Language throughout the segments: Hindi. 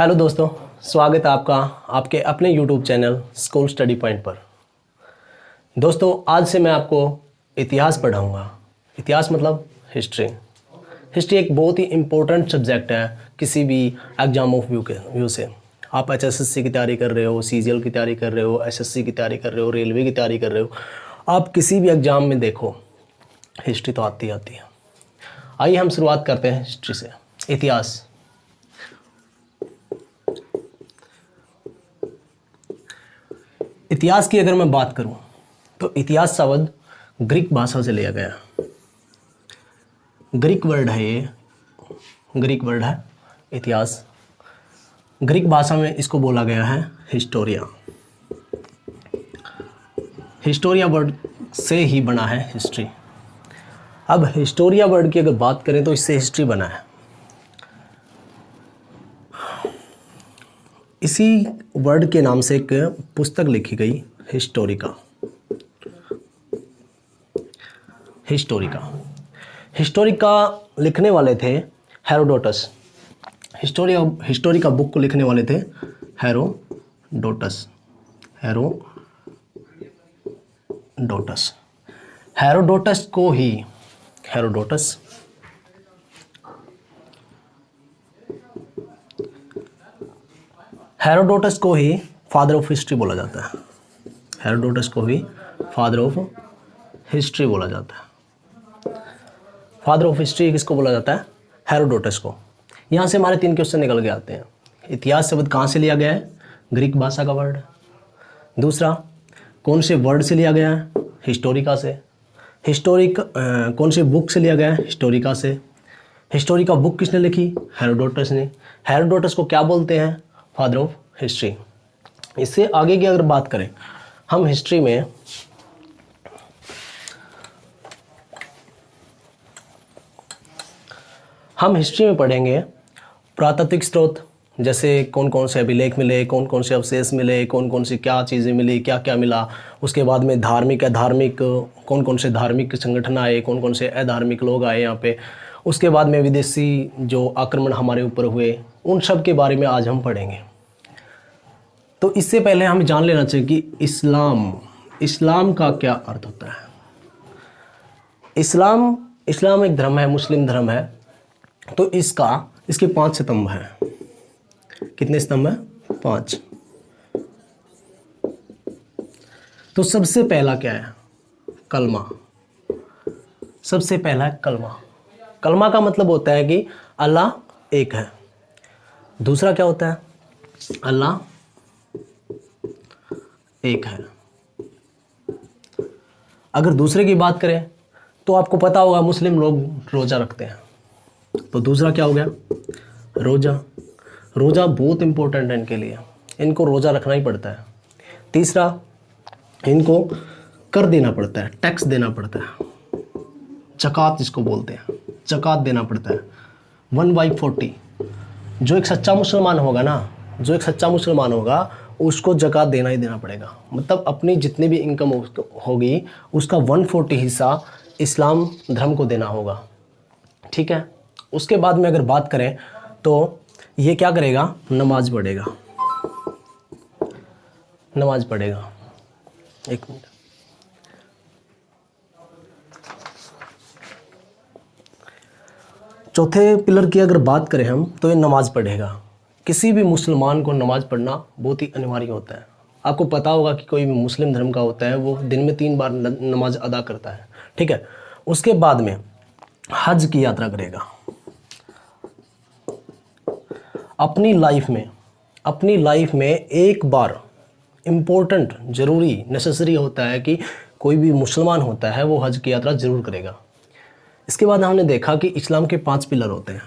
हेलो दोस्तों, स्वागत है आपका आपके अपने YouTube channel school study point पर। दोस्तों, आज से मैं आपको इतिहास पढ़ाऊंगा। इतिहास मतलब हिस्ट्री। हिस्ट्री एक बहुत ही इम्पोर्टेंट सब्जेक्ट है किसी भी एग्जाम ऑफ व्यू से। आप HSSC की तैयारी कर रहे हो, CGL की तैयारी कर रहे हो, SSC की तैयारी कर रहे हो, रेलवे की तैयारी कर रहे हो, आप किसी भी एग्ज़ाम में देखो हिस्ट्री तो आती है। आइए हम शुरुआत करते हैं हिस्ट्री से। इतिहास। इतिहास की अगर मैं बात करूं तो इतिहास शब्द ग्रीक भाषा से लिया गया। ग्रीक वर्ड है ये, ग्रीक वर्ड है इतिहास। ग्रीक भाषा में इसको बोला गया है हिस्टोरिया। हिस्टोरिया वर्ड से ही बना है हिस्ट्री। अब हिस्टोरिया वर्ड की अगर बात करें तो इससे हिस्ट्री बना है। इसी वर्ड के नाम से एक पुस्तक लिखी गई, हिस्टोरिका। हिस्टोरिका लिखने वाले थे हेरोडोटस। हिस्टोरिका बुक को लिखने वाले थे हेरोडोटस। हेरोडोटस को ही फादर ऑफ हिस्ट्री बोला जाता है। हेरोडोटस को ही फादर ऑफ हिस्ट्री बोला जाता है। फादर ऑफ हिस्ट्री किसको बोला जाता है? हेरोडोटस को। यहाँ से हमारे 3 क्वेश्चन निकल के आते हैं। इतिहास शब्द कहाँ से लिया गया है? ग्रीक भाषा का वर्ड। दूसरा, कौन से वर्ड से लिया गया है? हिस्टोरिका से। कौन से बुक से लिया गया है? हिस्टोरिका से। हिस्टोरिका बुक किसने लिखी? हेरोडोटस ने। हेरोडोटस को क्या बोलते हैं? Father of history. इससे आगे की अगर बात करें, हम हिस्ट्री में पढ़ेंगे पुरातात्विक स्रोत, जैसे कौन कौन से अभिलेख मिले, कौन कौन से अवशेष मिले, कौन कौन सी क्या चीज़ें मिली, क्या क्या मिला। उसके बाद में धार्मिक अधार्मिक, कौन कौन से धार्मिक संगठन आए, कौन कौन से अधार्मिक लोग आए यहाँ पे। उसके बाद में विदेशी जो आक्रमण हमारे ऊपर हुए, उन सब के बारे में आज हम पढ़ेंगे। तो इससे पहले हमें जान लेना चाहिए कि इस्लाम का क्या अर्थ होता है। इस्लाम एक धर्म है, मुस्लिम धर्म है। तो इसके 5 स्तंभ हैं। कितने स्तंभ हैं? 5। तो सबसे पहला क्या है? कलमा। सबसे पहला है कलमा। कलमा का मतलब होता है कि अल्लाह एक है। दूसरा क्या होता है? अल्लाह एक है। अगर दूसरे की बात करें तो आपको पता होगा मुस्लिम लोग रोज़ा रखते हैं। तो दूसरा क्या हो गया? रोज़ा बहुत इंपॉर्टेंट है इनके लिए, इनको रोज़ा रखना ही पड़ता है। तीसरा, इनको कर देना पड़ता है, टैक्स देना पड़ता है, ज़कात जिसको बोलते हैं, ज़कात देना पड़ता है 1/40। जो एक सच्चा मुसलमान होगा उसको ज़कात देना ही देना पड़ेगा। मतलब अपनी जितनी भी इनकम होगी उसका 1/40 हिस्सा इस्लाम धर्म को देना होगा। ठीक है। उसके बाद में अगर बात करें तो ये क्या करेगा? नमाज पढ़ेगा। एक मिनट। चौथे पिलर की अगर बात करें हम तो ये नमाज पढ़ेगा। किसी भी मुसलमान को नमाज पढ़ना बहुत ही अनिवार्य होता है। आपको पता होगा कि कोई भी मुस्लिम धर्म का होता है वो दिन में 3 बार नमाज अदा करता है। ठीक है। उसके बाद में हज की यात्रा करेगा। अपनी लाइफ में एक बार इम्पोर्टेंट, ज़रूरी, नेसेसरी होता है कि कोई भी मुसलमान होता है वो हज की यात्रा ज़रूर करेगा। इसके बाद हमने देखा कि इस्लाम के 5 पिलर होते हैं।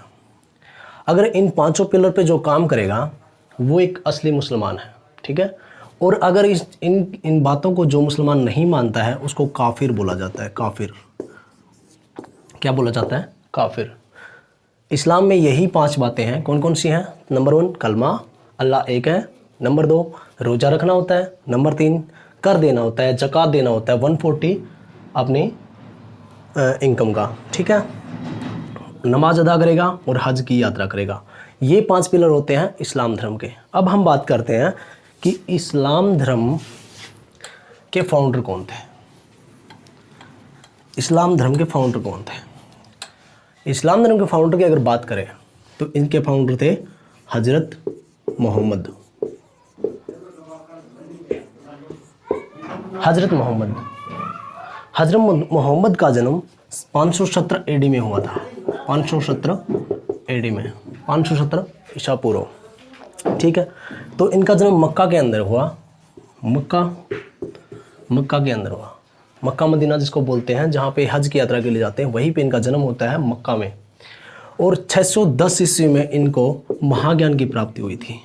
अगर इन 5 पिलर पे जो काम करेगा वो एक असली मुसलमान है। ठीक है। और अगर इन बातों को जो मुसलमान नहीं मानता है उसको काफिर बोला जाता है। काफिर क्या बोला जाता है? काफिर। इस्लाम में यही 5 बातें हैं। कौन कौन सी हैं? नंबर 1 कलमा, अल्लाह एक है। नंबर 2 रोज़ा रखना होता है। नंबर 3 कर देना होता है, ज़कात देना होता है 1/40 अपनी इनकम का। ठीक है। नमाज अदा करेगा और हज की यात्रा करेगा। ये 5 पिलर होते हैं इस्लाम धर्म के। अब हम बात करते हैं कि इस्लाम धर्म के फाउंडर कौन थे। इस्लाम धर्म के फाउंडर कौन थे? इस्लाम धर्म के फाउंडर की अगर बात करें तो इनके फाउंडर थे हजरत मोहम्मद। हजरत मोहम्मद का जन्म 517 एडी में हुआ था। 517 एडी में, 517 ईसा पूर्व, ठीक है। तो इनका जन्म मक्का के अंदर हुआ। मक्का के अंदर हुआ। मक्का मदीना जिसको बोलते हैं, जहाँ पे हज की यात्रा के लिए जाते हैं, वहीं पे इनका जन्म होता है मक्का में। और 610 ईस्वी में इनको महाज्ञान की प्राप्ति हुई थी।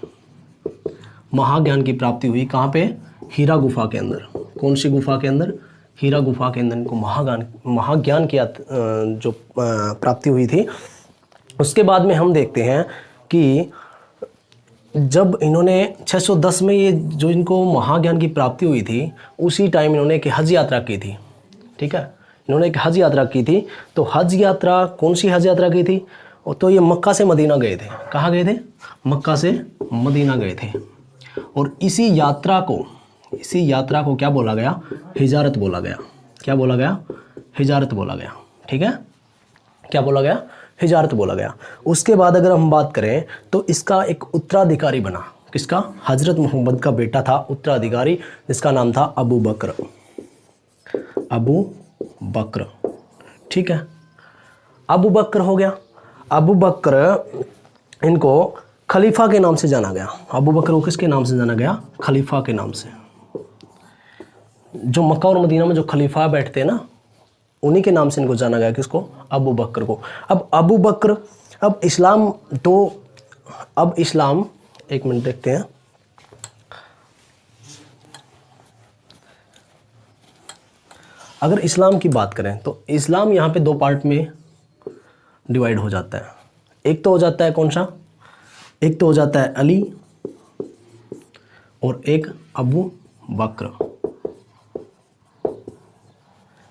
महाज्ञान की प्राप्ति हुई कहाँ पे? हीरा गुफा के अंदर। कौन सी गुफा के अंदर? हीरा गुफा के अंदर इनको महाज्ञान की जो प्राप्ति हुई थी। उसके बाद में हम देखते हैं कि जब इन्होंने 610 में ये जो इनको महाज्ञान की प्राप्ति हुई थी, उसी टाइम इन्होंने एक हज यात्रा की थी, ठीक है। इन्होंने एक हज यात्रा की थी। तो हज यात्रा, कौन सी हज यात्रा की थी? तो ये मक्का से मदीना गए थे। कहाँ गए थे? मक्का से मदीना गए थे। और इसी यात्रा को क्या बोला गया? हिजारत बोला गया। क्या बोला गया? हिजारत बोला गया, ठीक है। क्या बोला गया? हिजारत बोला गया। उसके बाद अगर हम बात करें तो इसका एक उत्तराधिकारी बना। किसका? हजरत मोहम्मद का बेटा था उत्तराधिकारी, जिसका नाम था अबू बकर। अबू बकर, ठीक है। अबू बकर हो गया। अबू बकर, इनको खलीफा के नाम से जाना गया। अबू बकर को किसके नाम से जाना गया? खलीफा के नाम से। जो मक्का और मदीना में जो खलीफा बैठते हैं ना, उन्हीं के नाम से इनको जाना गया। किसको? अबू बकर को। अब अबू बकर, अब इस्लाम एक मिनट देखते हैं। अगर इस्लाम की बात करें तो इस्लाम यहाँ पे 2 पार्ट में डिवाइड हो जाता है। एक तो हो जाता है कौन सा? एक तो हो जाता है अली और एक अबू बकर।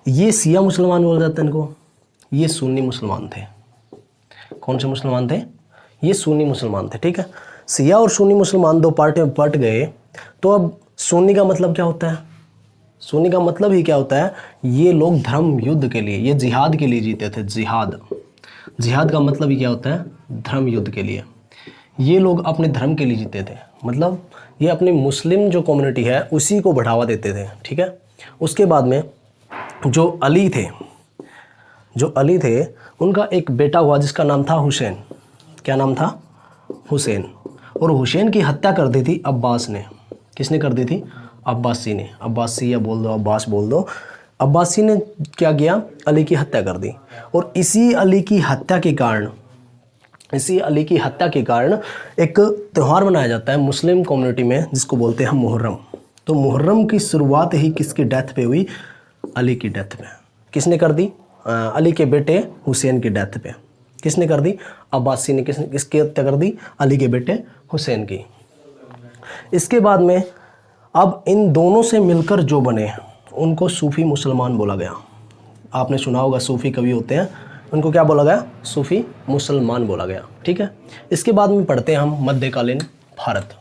ये शिया मुसलमान बोला जाता है इनको। ये सुन्नी मुसलमान थे। कौन से मुसलमान थे? ये सुन्नी मुसलमान थे, ठीक है। शिया और सुन्नी मुसलमान 2 पार्ट में बट गए। तो अब सुन्नी का मतलब क्या होता है? सुन्नी का मतलब ही क्या होता है? ये लोग धर्म युद्ध के लिए, ये जिहाद के लिए जीते थे। जिहाद का मतलब ही क्या होता है? धर्म युद्ध के लिए। ये लोग अपने धर्म के लिए जीते थे, मतलब ये अपनी मुस्लिम जो कम्युनिटी है उसी को बढ़ावा देते थे, ठीक है। उसके बाद में जो अली थे उनका एक बेटा हुआ जिसका नाम था हुसैन। क्या नाम था? हुसैन। और हुसैन की हत्या कर दी थी अब्बास ने। किसने कर दी थी? अब्बासी ने। अब्बासी या बोल दो, अब्बास बोल दो। अब्बासी ने क्या किया? अली की हत्या कर दी। और इसी अली की हत्या के कारण एक त्यौहार मनाया जाता है मुस्लिम कम्युनिटी में, जिसको बोलते हैं मुहर्रम। तो मुहर्रम की शुरुआत ही किसकी डेथ पे हुई? अली की डेथ पे। किसने कर दी? अली के बेटे हुसैन की डेथ पे। किसने कर दी? अब्बासी ने। किसकी हत्या कर दी? अली के बेटे हुसैन की। इसके बाद में अब इन दोनों से मिलकर जो बने उनको सूफ़ी मुसलमान बोला गया। आपने सुना होगा, सूफ़ी कवि होते हैं, उनको क्या बोला गया? सूफ़ी मुसलमान बोला गया, ठीक है। इसके बाद में पढ़ते हैं हम मध्यकालीन भारत।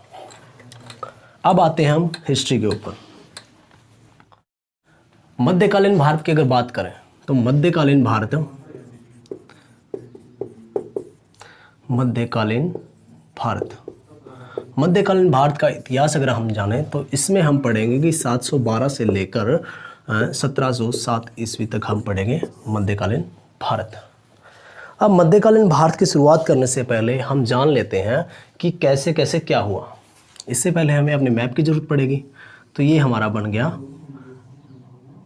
अब आते हैं हम हिस्ट्री के ऊपर। मध्यकालीन भारत की अगर बात करें तो मध्यकालीन भारत का इतिहास अगर हम जानें तो इसमें हम पढ़ेंगे कि 712 से लेकर 1707 ईस्वी तक हम पढ़ेंगे मध्यकालीन भारत। अब मध्यकालीन भारत की शुरुआत करने से पहले हम जान लेते हैं कि कैसे कैसे क्या हुआ। इससे पहले हमें अपने मैप की ज़रूरत पड़ेगी। तो ये हमारा बन गया,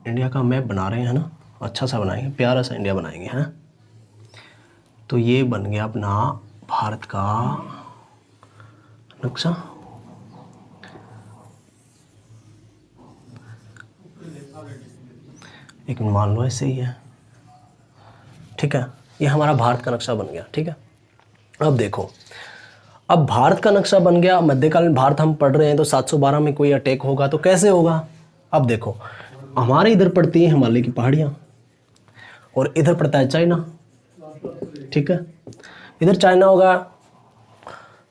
इंडिया का मैप बना रहे हैं ना, अच्छा सा बनाएंगे, प्यारा सा इंडिया बनाएंगे, हैं। तो ये बन गया अपना भारत का नक्शा। एक मान लो ऐसे ही है, ठीक है। ये हमारा भारत का नक्शा बन गया, ठीक है। अब देखो, अब भारत का नक्शा बन गया। मध्यकालीन भारत हम पढ़ रहे हैं तो 712 में कोई अटैक होगा तो कैसे होगा? अब देखो, हमारे इधर पड़ती है हिमालय की पहाड़ियाँ और इधर पड़ता है चाइना, ठीक है। इधर चाइना होगा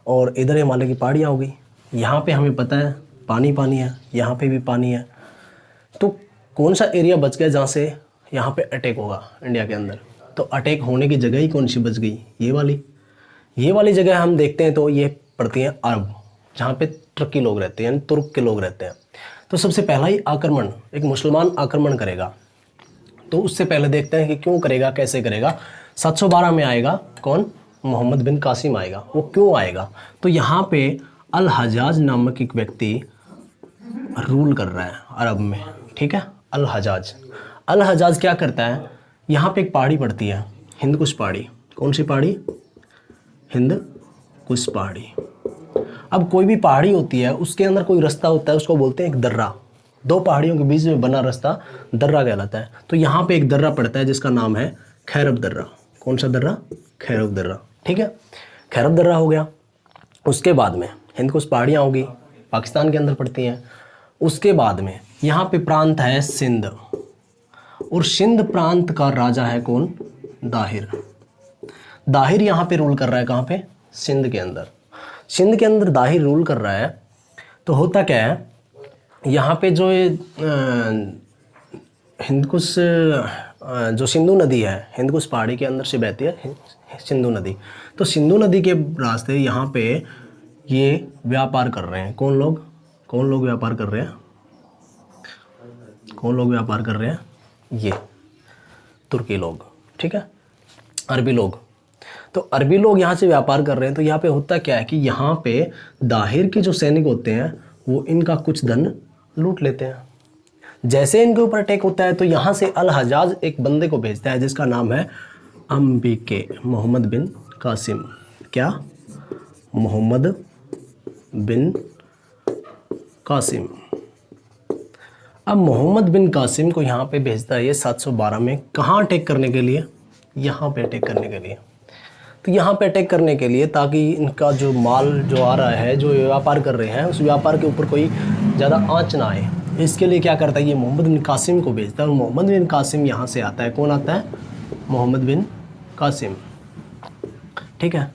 और इधर हिमालय की पहाड़ियाँ हो गई। यहाँ पे हमें पता है पानी पानी है, यहाँ पे भी पानी है। तो कौन सा एरिया बच गया जहाँ से यहाँ पे अटैक होगा इंडिया के अंदर? तो अटैक होने की जगह ही कौन सी बच गई? ये वाली जगह हम देखते हैं तो ये पड़ती है अरब, जहाँ पे तुर्की लोग रहते हैं, यानी तुर्क के लोग रहते हैं। तो सबसे पहला ही आक्रमण एक मुसलमान आक्रमण करेगा। तो उससे पहले देखते हैं कि क्यों करेगा, कैसे करेगा। 712 में आएगा कौन? मोहम्मद बिन कासिम आएगा। वो क्यों आएगा? तो यहाँ पे अल हजाज नामक एक व्यक्ति रूल कर रहा है अरब में, ठीक है। अल हजाज क्या करता है? यहाँ पे एक पहाड़ी पड़ती है, हिंद कुश पहाड़ी। कौन सी पहाड़ी? हिंद कुश पहाड़ी। अब कोई भी पहाड़ी होती है उसके अंदर कोई रास्ता होता है, उसको बोलते हैं एक दर्रा। दो पहाड़ियों के बीच में बना रास्ता दर्रा कहलाता है। तो यहाँ पे एक दर्रा पड़ता है जिसका नाम है खैरब दर्रा। कौन सा दर्रा? खैरब दर्रा, ठीक है। खैरब दर्रा हो गया। उसके बाद में हिंद कुश पहाड़ियाँ होगी, पाकिस्तान के अंदर पड़ती हैं। उसके बाद में यहाँ पे प्रांत है सिंध, और सिंध प्रांत का राजा है कौन? दाहिर यहाँ पे रूल कर रहा है। कहाँ पे? सिंध के अंदर। सिंध के अंदर दाहिर रूल कर रहा है। तो होता क्या है, यहाँ पे जो हिंदकुश जो सिंधु नदी है, हिंदकुश पहाड़ी के अंदर से बहती है सिंधु नदी। तो सिंधु नदी के रास्ते यहाँ पे ये व्यापार कर रहे हैं। कौन लोग व्यापार कर रहे हैं? ये तुर्की लोग, ठीक है, अरबी लोग। तो अरबी लोग यहाँ से व्यापार कर रहे हैं। तो यहाँ पे होता क्या है कि यहाँ पे दाहिर के जो सैनिक होते हैं वो इनका कुछ धन लूट लेते हैं। जैसे इनके ऊपर अटैक होता है तो यहाँ से अल हजाज एक बंदे को भेजता है जिसका नाम है अंबिके, मोहम्मद बिन कासिम। क्या? मोहम्मद बिन कासिम। अब मोहम्मद बिन कासिम को यहाँ पे भेजता है ये 712 में। कहाँ अटैक करने के लिए? यहाँ पे अटैक करने के लिए। तो यहाँ पे अटैक करने के लिए ताकि इनका जो माल जो आ रहा है, जो व्यापार कर रहे हैं, उस व्यापार के ऊपर कोई ज़्यादा आँच ना आए, इसके लिए क्या करता है ये मोहम्मद बिन कासिम को भेजता है। और मोहम्मद बिन कासिम यहाँ से आता है। कौन आता है? मोहम्मद बिन कासिम, ठीक है।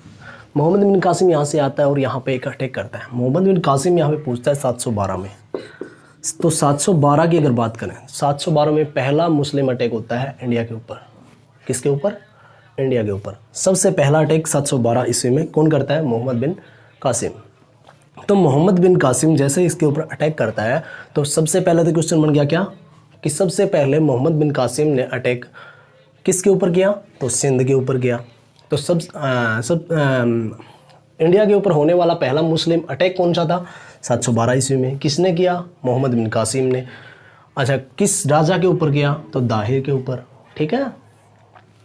मोहम्मद बिन कासिम यहाँ से आता है और यहाँ पे एक अटैक करता है। मोहम्मद बिन कासिम यहाँ पे पूछता है 712 में। तो 712 की अगर बात करें, 712 में पहला मुस्लिम अटैक होता है इंडिया के ऊपर। किसके ऊपर? इंडिया के ऊपर। सबसे पहला अटैक 712 ईस्वी में कौन करता है? मोहम्मद बिन कासिम। तो मोहम्मद बिन कासिम जैसे इसके ऊपर अटैक करता है तो सबसे पहले तो क्वेश्चन बन गया क्या कि सबसे पहले मोहम्मद बिन कासिम ने अटैक किसके ऊपर किया? तो सिंध के ऊपर किया। तो इंडिया के ऊपर होने वाला पहला मुस्लिम अटैक कौन सा था? 712 ईस्वी में। किसने किया? मोहम्मद बिन कासिम ने। अच्छा, किस राजा के ऊपर किया? तो दाहिर के ऊपर, ठीक है,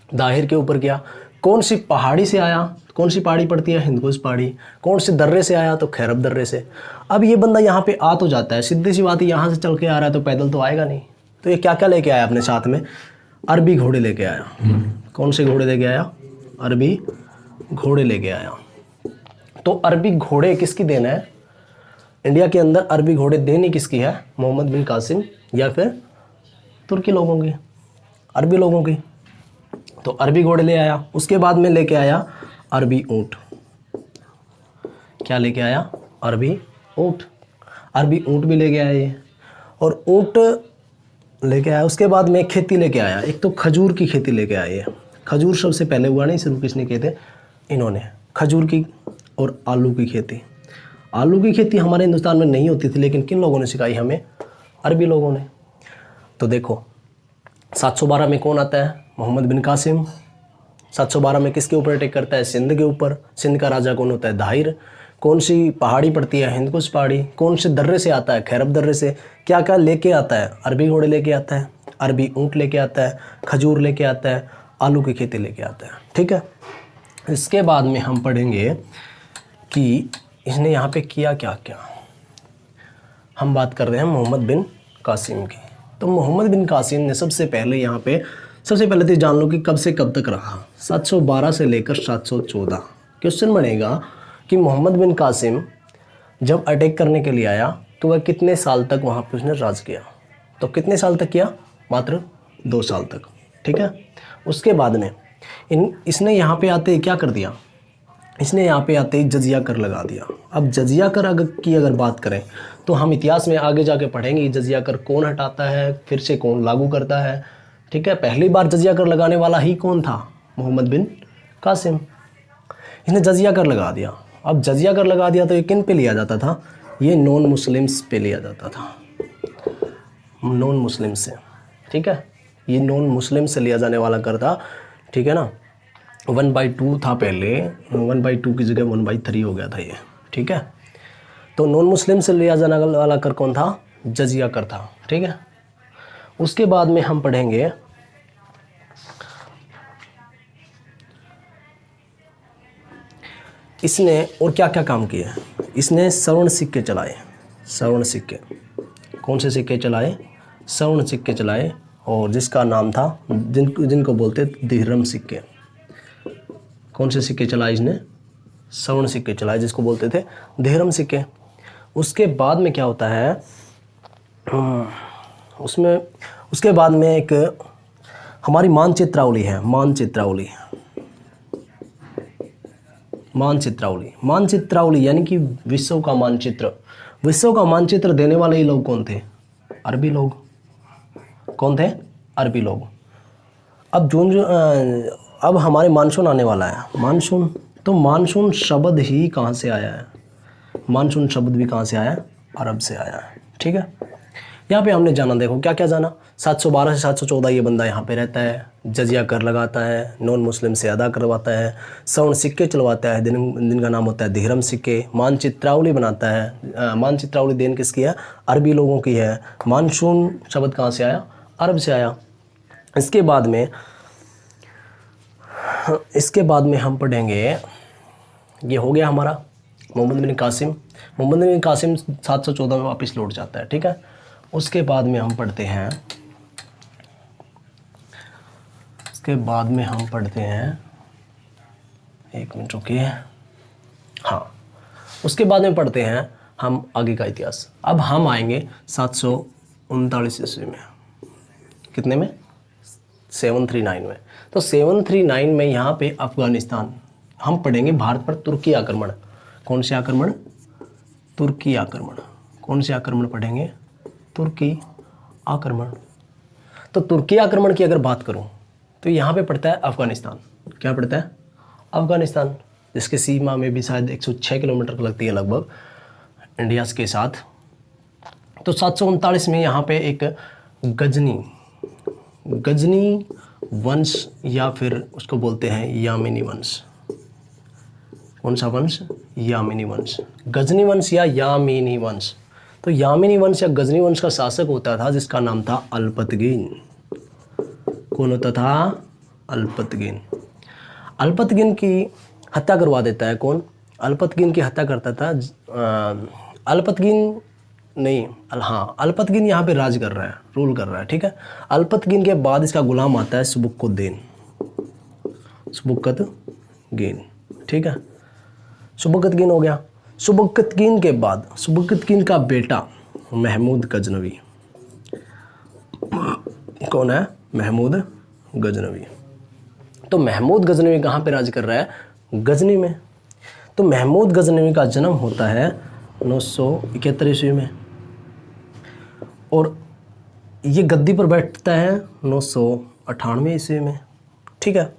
दाहिर के ऊपर किया। कौन सी पहाड़ी से आया? कौन सी पहाड़ी पड़ती है? हिंदकुश पहाड़ी। कौन से दर्रे से आया? तो खैरब दर्रे से। अब ये बंदा यहाँ पे आ तो जाता है, सीधी सी बात है, यहाँ से चल के आ रहा है तो पैदल तो आएगा नहीं। तो ये क्या क्या लेके आया अपने साथ में? अरबी घोड़े लेके आया। कौन से घोड़े लेके आया? अरबी घोड़े लेके आया। तो अरबी घोड़े किसकी देन है? इंडिया के अंदर अरबी घोड़े देनी किसकी है? मोहम्मद बिन कासिम या फिर तुर्की लोगों की, अरबी लोगों की। तो अरबी घोड़े ले आया। उसके बाद में लेके आया अरबी ऊँट। क्या लेके आया? अरबी ऊँट। अरबी ऊँट भी लेके आया ये, और ऊँट लेके आया। उसके बाद में खेती लेके आया। एक तो खजूर की खेती लेके आए ये। खजूर सबसे पहले हुआ नहीं, शुरू किसने किए थे? इन्होंने। खजूर की और आलू की खेती। आलू की खेती हमारे हिंदुस्तान में नहीं होती थी, लेकिन किन लोगों ने सिखाई हमें? अरबी लोगों ने। तो देखो 712 में कौन आता है? मोहम्मद बिन कासिम। 712 में किसके ऊपर अटैक करता है? सिंध के ऊपर। सिंध का राजा कौन होता है? दाहिर। कौन सी पहाड़ी पड़ती है? हिंदकुश पहाड़ी। कौन से दर्रे से आता है? खैरब दर्रे से। क्या क्या लेके आता है? अरबी घोड़े लेके आता है, अरबी ऊँट लेके आता है, खजूर लेके आता है, आलू की खेती लेके आता है, ठीक है। इसके बाद में हम पढ़ेंगे कि इसने यहाँ पे किया क्या क्या। हम बात कर रहे हैं मोहम्मद बिन कासिम की। तो मोहम्मद बिन कासिम ने सबसे पहले तो जान लो कि कब से कब तक रहा। 712 से लेकर 714। क्वेश्चन बनेगा कि मोहम्मद बिन कासिम जब अटैक करने के लिए आया तो वह कितने साल तक वहाँ पे उसने राज किया? तो कितने साल तक किया? मात्र 2 साल तक, ठीक है। उसके बाद में इसने यहाँ पे आते क्या कर दिया? इसने यहाँ पे आते ही जजिया कर लगा दिया। अब जजिया कर अगर बात करें तो हम इतिहास में आगे जाके पढ़ेंगे जजिया कर कौन हटाता है, फिर से कौन लागू करता है। ठीक है, पहली बार जजिया कर लगाने वाला ही कौन था? मोहम्मद बिन कासिम। इसने जजिया कर लगा दिया। अब जजिया कर लगा दिया तो ये किन पे लिया जाता था? ये नॉन मुस्लिम्स पे लिया जाता था, नॉन मुस्लिम से। ठीक है, ये नॉन मुस्लिम से लिया जाने वाला कर था। ठीक है ना, 1/2 था पहले, 1/2 की जगह 1/3 हो गया था ये। ठीक है, तो नॉन मुस्लिम से लिया जाने वाला कर कौन था? जजिया कर था। ठीक है, उसके बाद में हम पढ़ेंगे इसने और क्या क्या काम किए। इसने स्वर्ण सिक्के चलाए। स्वर्ण सिक्के, कौन से सिक्के चलाए? स्वर्ण सिक्के चलाए, और जिसका नाम था, जिनको बोलते दिहरम सिक्के। कौन से सिक्के चलाए इसने? स्वर्ण सिक्के चलाए, जिसको बोलते थे दिहरम सिक्के। उसके बाद में क्या होता है उसके बाद में एक हमारी मानचित्रावली है। मानचित्रावली यानी कि विश्व का मानचित्र। विश्व का मानचित्र देने वाले ही लोग कौन थे? अरबी लोग। कौन थे? अरबी लोग। अब अब हमारे मानसून आने वाला है। मानसून, तो मानसून शब्द ही कहाँ से आया है? मानसून शब्द भी कहाँ से आया है? अरब से आया है। ठीक है, यहाँ पे हमने जाना, देखो क्या क्या जाना। 712 से 714 ये बंदा यहाँ पे रहता है, जजिया कर लगाता है, नॉन मुस्लिम से अदा करवाता है, स्वर्ण सिक्के चलवाता है, जिनका नाम होता है दिहरम सिक्के, मानचित्रावली बनाता है। मानचित्रावली देन किसकी है? अरबी लोगों की है। मानसून शब्द कहाँ से आया? अरब से आया। इसके बाद में हम पढ़ेंगे, ये हो गया हमारा मोहम्मद बिन कासिम। मोहम्मद बिन कासिम 714 में वापस लौट जाता है। ठीक है, उसके बाद में हम पढ़ते हैं एक मिनट रुकिए। हाँ, उसके बाद में पढ़ते हैं हम आगे का इतिहास। अब हम आएंगे 739 ईस्वी में। कितने में? 739 में। तो 739 में यहाँ पे अफगानिस्तान, हम पढ़ेंगे भारत पर तुर्की आक्रमण। कौन से आक्रमण? तुर्की आक्रमण। कौन से आक्रमण पढ़ेंगे? तुर्की आक्रमण। तो तुर्की आक्रमण की अगर बात करूं तो यहाँ पे पड़ता है अफगानिस्तान। क्या पड़ता है? अफगानिस्तान, जिसके सीमा में भी शायद 106 किलोमीटर लगती है लगभग इंडिया के साथ। तो 739 में यहाँ पे एक गजनी वंश, या फिर उसको बोलते हैं यामिनी वंश। कौन सा वंश? यामिनी वंश। गजनी वंश या यामिनी वंश। तो यामिनी वंश या गजनी वंश का शासक होता था जिसका नाम था अल्पतगीन। कौन होता था? अल्पतगीन। अल्पतगीन की हत्या करवा देता है कौन? अल्पतगीन की हत्या करता था अल्पतगीन यहाँ पे राज कर रहा है, रूल कर रहा है। ठीक है, अल्पतगीन के बाद इसका गुलाम आता है सुबुक्तुद्दीन। ठीक है, सुबुक्तुद्दीन हो गया। सुबुक्तुद्दीन के बाद सुबुक्तुद्दीन का बेटा महमूद गजनवी। कौन है? महमूद गजनवी। तो महमूद गजनवी कहाँ पे राज कर रहा है? गजनी में। तो महमूद गजनवी का जन्म होता है 971 ईस्वी में, और ये गद्दी पर बैठता है 998 ईस्वी में। ठीक है,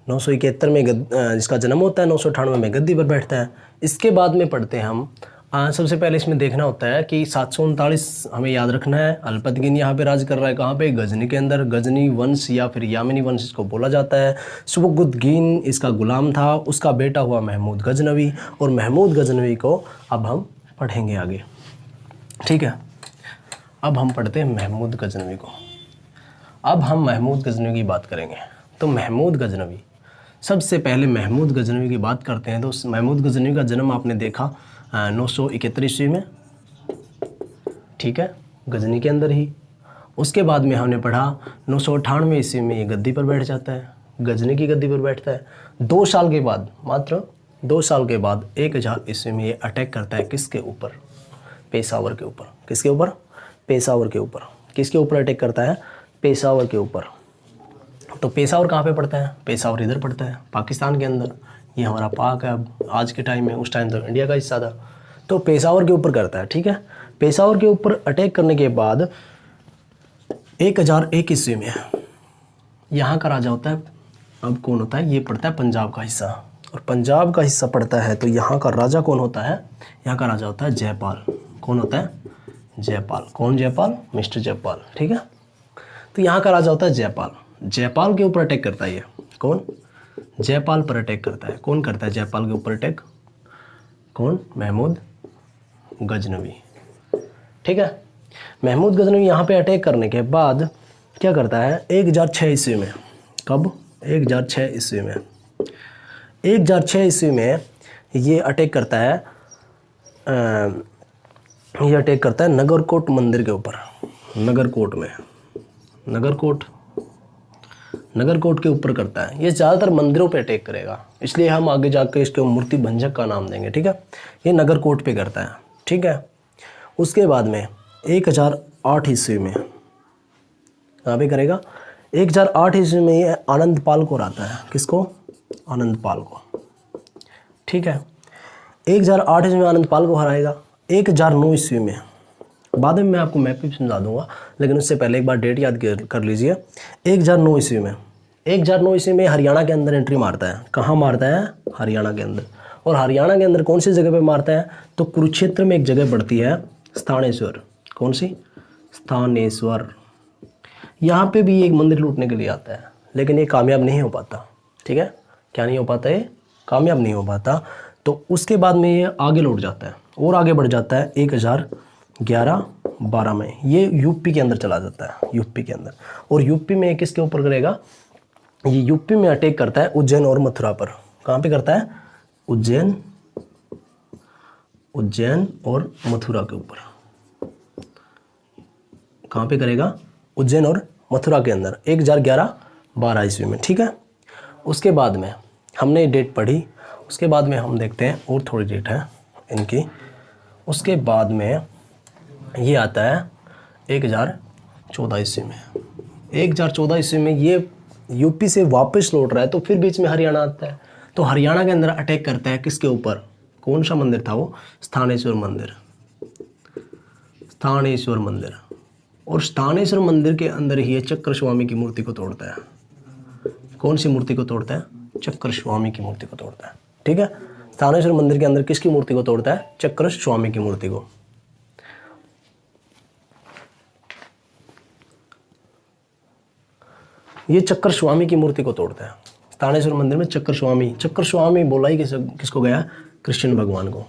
971 में जिसका जन्म होता है, 998 में गद्दी पर बैठता है। इसके बाद में पढ़ते हैं हम, सबसे पहले इसमें देखना होता है कि 739 हमें याद रखना है। अल्पतगीन यहाँ पे राज कर रहा है, कहाँ पे? गजनी के अंदर। गजनी वंश या फिर यामिनी वंश इसको बोला जाता है। सुबुक्तुद्दीन इसका गुलाम था, उसका बेटा हुआ महमूद गजनवी, और महमूद गजनवी को अब हम पढ़ेंगे आगे। ठीक है, अब हम पढ़ते हैं महमूद गजनवी को। अब हम महमूद गजनवी की बात करेंगे। तो महमूद गजनवी, सबसे पहले महमूद गजनवी की बात करते हैं। तो महमूद गजनवी का जन्म आपने देखा 971 ईस्वी में। ठीक है, गजनी के अंदर ही। उसके बाद में हमने पढ़ा 998 ईस्वी में ये गद्दी पर बैठ जाता है, गजनी की गद्दी पर बैठता है। 2 साल के बाद, मात्र 2 साल के बाद 1000 ईस्वी में ये अटैक करता है किसके ऊपर? पेशावर के ऊपर। किसके ऊपर? पेशावर के ऊपर। किसके ऊपर अटैक करता है? पेशावर के ऊपर। तो पेशावर कहाँ पे पड़ता है? पेशावर इधर पड़ता है पाकिस्तान के अंदर, ये हमारा पाक है अब आज के टाइम में, उस टाइम तो इंडिया का हिस्सा था। तो पेशावर के ऊपर करता है, ठीक है। पेशावर के ऊपर अटैक करने के बाद 1001 ईस्वी में यहाँ का राजा होता है, अब कौन होता है, ये पड़ता है पंजाब का हिस्सा, और पंजाब का हिस्सा पड़ता है तो यहाँ का राजा कौन होता है, यहाँ का राजा होता है जयपाल। कौन होता है, जयपाल। कौन, जयपाल, मिस्टर जयपाल, ठीक है। तो यहाँ का राजा होता है जयपाल। जयपाल के ऊपर अटैक करता है ये कौन, जयपाल पर अटैक करता है। कौन करता है जयपाल के ऊपर अटैक, कौन, महमूद गजनवी, ठीक है। महमूद गजनवी यहाँ पे अटैक करने के बाद क्या करता है, 1006 ईस्वी में, कब, 1006 ईस्वी में, 1006 ईस्वी में ये अटैक करता है, ये अटैक करता है नगरकोट मंदिर के ऊपर। नगरकोट में, नगरकोट के ऊपर करता है। ये ज़्यादातर मंदिरों पे अटैक करेगा, इसलिए हम आगे जाकर इसको मूर्ति भंजक का नाम देंगे, ठीक है। ये नगरकोट पे करता है, ठीक है। उसके बाद में 1008 ईस्वी में कहाँ पे करेगा, 1008 ईस्वी में ये आनंदपाल को हराता है। किसको, आनंदपाल को, ठीक है। 1008 ईस्वी में आनंदपाल को हराएगा। 1009 ईस्वी में, बाद में मैं आपको मैप भी समझा दूंगा, लेकिन उससे पहले एक बार डेट याद कर लीजिए। 1009 ईस्वी में, 1009 ईस्वी में हरियाणा के अंदर एंट्री मारता है। कहाँ मारता है, हरियाणा के अंदर। और हरियाणा के अंदर कौन सी जगह पे मारता है, तो कुरुक्षेत्र में एक जगह पड़ती है स्थानेश्वर। कौन सी, स्थानेश्वर। यहाँ पे भी एक मंदिर लूटने के लिए आता है, लेकिन ये कामयाब नहीं हो पाता, ठीक है। क्या नहीं हो पाता, ये कामयाब नहीं हो पाता। तो उसके बाद में ये आगे लौट जाता है और आगे बढ़ जाता है 1011-12 में। ये यूपी के अंदर चला जाता है, यूपी के अंदर। और यूपी में किसके ऊपर करेगा, ये यूपी में अटैक करता है उज्जैन और मथुरा पर। कहाँ पे करता है, उज्जैन और मथुरा के ऊपर। कहाँ पे करेगा, उज्जैन और मथुरा के अंदर 1011-12 ईस्वी में, ठीक है। उसके बाद में हमने डेट पढ़ी, उसके बाद में हम देखते हैं और थोड़ी डेट है इनकी। उसके बाद में ये आता है 1014 ईस्वी में। 1014 ईस्वी में ये यूपी से वापस लौट रहा है, तो फिर बीच में हरियाणा आता है। तो हरियाणा के अंदर अटैक करता है किसके ऊपर, कौन सा मंदिर था वो, स्थानेश्वर मंदिर। स्थानेश्वर मंदिर। और स्थानेश्वर मंदिर के अंदर ही ये चक्र स्वामी की मूर्ति को तोड़ता है। कौन सी मूर्ति को तोड़ता है, चक्र स्वामी की मूर्ति को तोड़ता है, ठीक है। स्थानेश्वर मंदिर के अंदर किसकी मूर्ति को तोड़ता है, चक्र स्वामी की मूर्ति को। ये चक्र स्वामी की मूर्ति को तोड़ता है स्थानेश्वर मंदिर में। चक्र स्वामी बोला ही किसको गया, कृष्ण भगवान को,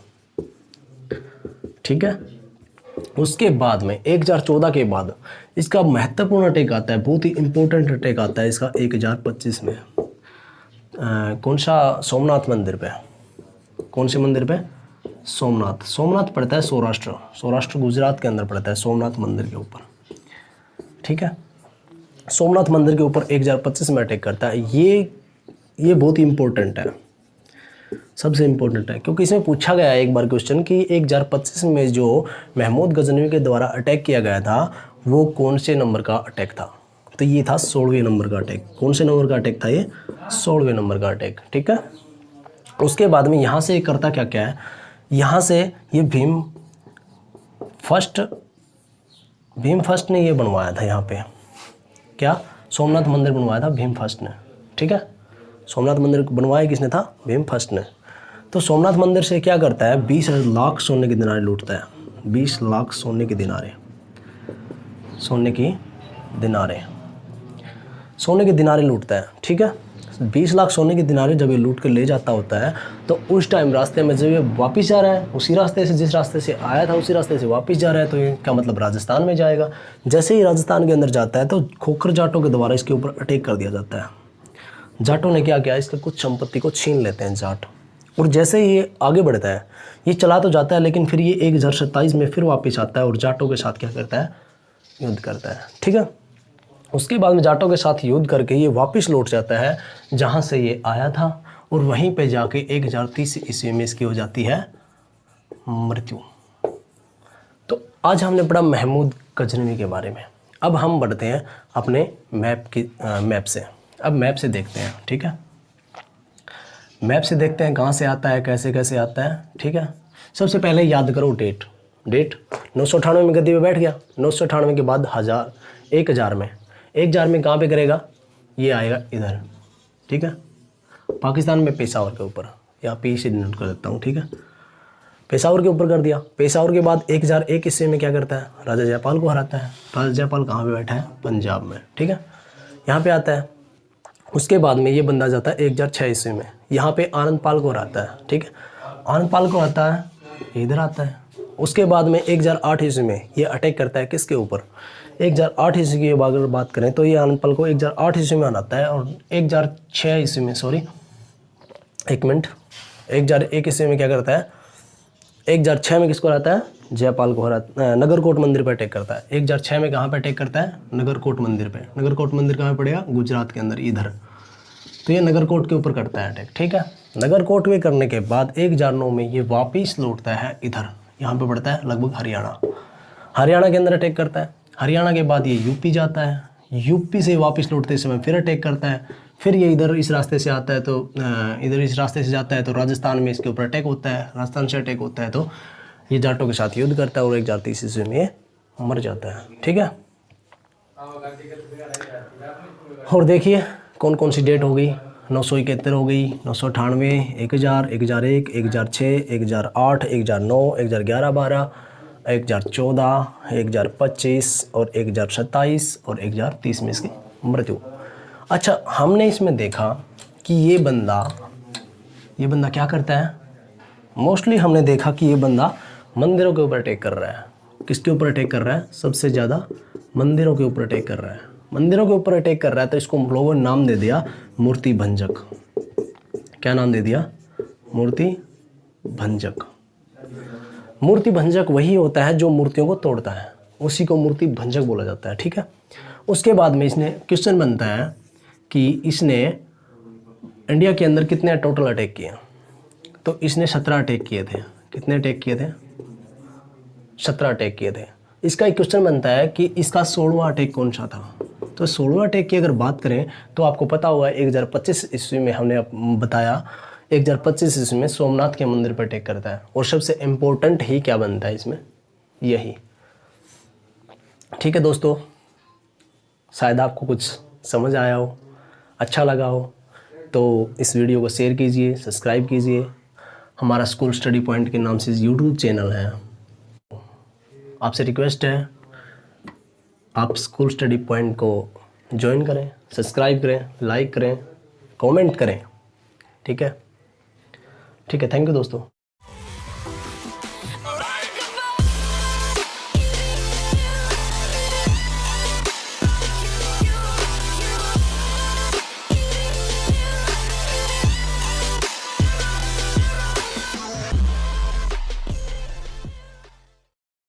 ठीक है। उसके बाद में 1014 के बाद इसका महत्वपूर्ण अटैक आता है, बहुत ही इंपॉर्टेंट अटैक आता है इसका 1025 में। कौन सा, सोमनाथ मंदिर पे। कौन से मंदिर पे, सोमनाथ पड़ता है सौराष्ट्र गुजरात के अंदर पड़ता है, सोमनाथ मंदिर के ऊपर, ठीक है। सोमनाथ मंदिर के ऊपर 1025 में अटैक करता है। ये बहुत ही इंपॉर्टेंट है, सबसे इम्पोर्टेंट है, क्योंकि इसमें पूछा गया है एक बार क्वेश्चन कि 1025 में जो महमूद गजनवी के द्वारा अटैक किया गया था वो कौन से नंबर का अटैक था, तो ये था 16वें नंबर का अटैक। कौन से नंबर का अटैक था ये, 16वें नंबर का अटैक, ठीक है। उसके बाद में यहाँ से करता क्या है, यहाँ से ये भीम फर्स्ट ने ये बनवाया था यहाँ पे, क्या, सोमनाथ मंदिर बनवाया था भीम फर्स्ट ने, ठीक है। सोमनाथ मंदिर बनवाया किसने था, भीम फर्स्ट ने। तो सोमनाथ मंदिर से क्या करता है, 20 लाख सोने के दिनारे लूटता है। 20 लाख सोने के दिनारे लूटता है, ठीक है। 20 लाख सोने के दिनारे जब ये लूट कर ले जाता होता है, तो उस टाइम रास्ते में जब ये वापस जा रहा है, उसी रास्ते से जिस रास्ते से आया था उसी रास्ते से वापस जा रहा है, तो इसका मतलब राजस्थान में जाएगा। जैसे ही राजस्थान के अंदर जाता है तो खोखर जाटों के द्वारा इसके ऊपर अटैक कर दिया जाता है। जाटों ने क्या किया, इसका कुछ संपत्ति को छीन लेते हैं जाट। और जैसे ही ये आगे बढ़ता है, ये चला तो जाता है, लेकिन फिर ये 1027 में फिर वापस आता है और जाटों के साथ क्या करता है, युद्ध करता है, ठीक है। उसके बाद में जाटों के साथ युद्ध करके ये वापस लौट जाता है जहाँ से ये आया था, और वहीं पे जाके 1030 ईस्वी में इसकी हो जाती है मृत्यु। तो आज हमने पढ़ा महमूद गजनवी के बारे में। अब हम बढ़ते हैं अपने मैप से। अब मैप से देखते हैं, ठीक है। मैप से देखते हैं कहाँ से आता है, कैसे कैसे आता है। ठीक है, सबसे पहले याद करो डेट। 998 में गद्दी पे बैठ गया। 998 के बाद 1000, 1000 में, 1000 में कहाँ पे करेगा, ये आएगा इधर। ठीक है, पाकिस्तान में पेशावर के ऊपर, यहाँ पे इसे नोट कर देता हूँ। ठीक है, पेशावर के ऊपर कर दिया। पेशावर के बाद 1001 ईस्वी में क्या करता है, राजा जयपाल को हराता है। राजा जयपाल कहाँ पे बैठा है, पंजाब में। ठीक है, यहाँ पे आता है। उसके बाद में ये बंदा जाता है 1006 ईस्वी में, यहाँ पे आनंद पाल को हराता है। ठीक है, आनंद पाल को हराता है, इधर आता है। उसके बाद में 1008 ईस्वी में ये अटैक करता है किसके ऊपर, 1008 ईस्वी की अगर बात करें तो ये आनंद पाल को 1008 ईस्वी में हराता है। और 1006 ईस्वी में, सॉरी एक मिनट, 1001 ईस्वी में क्या करता है, 1006 में किसको हराता है, जयपाल को हराता, नगरकोट मंदिर पर अटैक करता है। 1006 में कहाँ पे अटैक करता है, नगरकोट मंदिर पे। नगरकोट मंदिर कहाँ पड़ेगा, गुजरात के अंदर, इधर। तो ये नगरकोट के ऊपर करता है अटैक। ठीक है, नगरकोट में करने के बाद 1009 में ये वापिस लौटता है इधर, यहाँ पे पड़ता है लगभग हरियाणा। हरियाणा के अंदर अटैक करता है। हरियाणा के बाद ये यूपी जाता है। यूपी से वापस लौटते समय फिर अटैक करता है। फिर ये इधर इस रास्ते से आता है, तो इधर इस रास्ते से जाता है तो राजस्थान में इसके ऊपर अटैक होता है। राजस्थान से अटैक होता है तो ये जाटों के साथ युद्ध करता है और 1030 ईस्वी में ये मर जाता है। ठीक है, और देखिए कौन कौन सी डेट हो गई, 971 हो गई, 998, 1000, 1001, 1006, 1008, 1009, 1011, 12, 1014, 1025 और 1027 और 1030 में इसकी मृत्यु। अच्छा, हमने इसमें देखा कि ये बंदा क्या करता है, मोस्टली हमने देखा कि ये बंदा मंदिरों के ऊपर अटैक कर रहा है। किसके ऊपर अटैक कर रहा है, सबसे ज़्यादा मंदिरों के ऊपर अटैक कर रहा है। मंदिरों के ऊपर अटैक कर रहा है तो इसको लोगों ने नाम दे दिया मूर्ति भंजक। क्या नाम दे दिया, मूर्ति भंजक। मूर्ति भंजक वही होता है जो मूर्तियों को तोड़ता है, उसी को मूर्ति भंजक बोला जाता है। ठीक है, उसके बाद में इसने क्वेश्चन बनता है कि इसने इंडिया के अंदर कितने टोटल अटैक किए, तो इसने 17 अटैक किए थे। कितने अटैक किए थे, 17 अटैक किए थे। इसका एक क्वेश्चन बनता है कि इसका 16वां अटैक कौन सा था। तो 16वां अटैक की अगर बात करें तो आपको पता होगा 1025 ईस्वी में हमने बताया, 1025 ईस्वी में सोमनाथ के मंदिर पर अटैक करता है। और सबसे इम्पोर्टेंट ही क्या बनता है इसमें, यही। ठीक है दोस्तों, शायद आपको कुछ समझ आया हो, अच्छा लगा हो तो इस वीडियो को शेयर कीजिए, सब्सक्राइब कीजिए। हमारा स्कूल स्टडी पॉइंट के नाम से यूट्यूब चैनल है। आपसे रिक्वेस्ट है आप स्कूल स्टडी पॉइंट को ज्वाइन करें, सब्सक्राइब करें, लाइक करें, कमेंट करें। ठीक है, थैंक यू दोस्तों।